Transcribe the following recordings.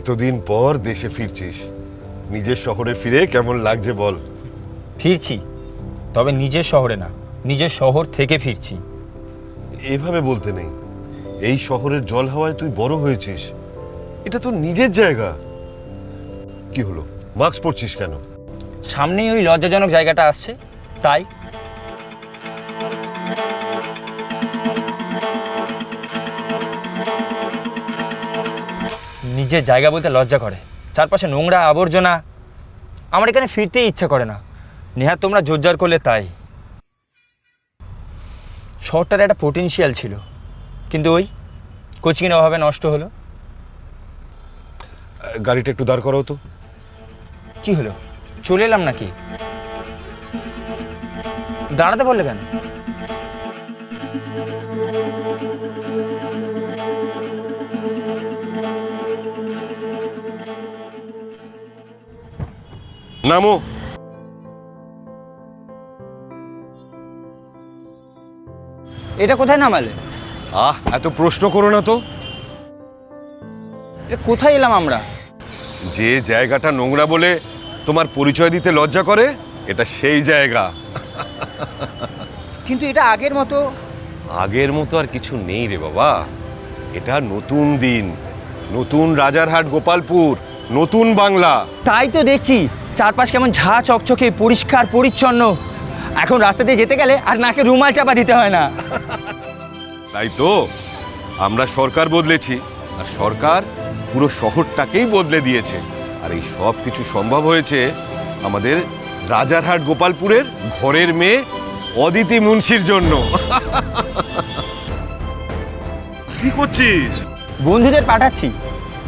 এতদিন পর দেশে ফিরছিস, নিজের শহরে ফিরে কেমন লাগছে বল? ফিরছি, তবে নিজের শহরে না, নিজের শহর থেকে ফিরছি। এভাবে বলতে নেই, এই শহরের জল হাওয়ায় তুই বড় হয়েছিস, এটা তো নিজের জায়গা। কি হলো, মাস্ক পরছিস কেন? সামনেই ওই লজ্জাজনক জায়গাটা আসছে, তাই। নিজের জায়গা বলতে লজ্জা করে, চারপাশে নোংরা আবর্জনা। আমার এখানে ফিরতেই ইচ্ছা করে না। নেহাত তোমরা জোরজার করলে তাই। শহরটার একটা পোটেনশিয়াল ছিল, কিন্তু ওই কোচিংয়ের অভাবে নষ্ট হলো। গাড়িটা একটু দাঁড় করাও তো। কি হলো, চলে এলাম নাকি? দাঁড়াতে বললে কেন? নামো। এটা কোথায় নামালে? এত প্রশ্ন করো না তো। এটা কোথায় এলাম আমরা? যে জায়গাটা নোংরা বলে তোমার পরিচয় দিতে লজ্জা করে, এটা সেই জায়গা। কিন্তু এটা আগের মতো। আগের মতো আর কিছু নেই রে বাবা। এটা নতুন দিন, নতুন রাজারহাট গোপালপুর, নতুন বাংলা। তাই তো দেখছি, চারপাশ কেমন ঝা চকচকে, পরিষ্কার পরিচ্ছন্ন। এখন রাস্তা দিয়ে যেতে গেলে আর নাকে রুমাল চাপা দিতে হয় না। তাই তো আমরা সরকার বদলেছি, আর সরকার পুরো শহরটাকেই বদলে দিয়েছে। আর এই সব কিছু সম্ভব হয়েছে আমাদের রাজারহাট গোপালপুরের ঘরের মেয়ে অদিতি মুন্সির জন্য। কি করছিস? বন্ধুদের পাঠাচ্ছি।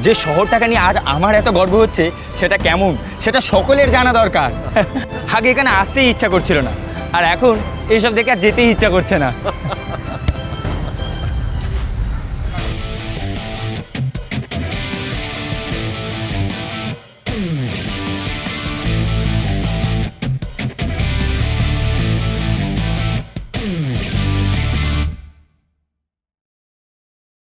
যে শহরটাকে নিয়ে আজ আমার এত গর্ব হচ্ছে, সেটা কেমন সেটা সকলের জানা দরকার। আগে এখানে আসতেই ইচ্ছা করছিল না, আর এখন এইসব দেখে আর যেতেই ইচ্ছা করছে না।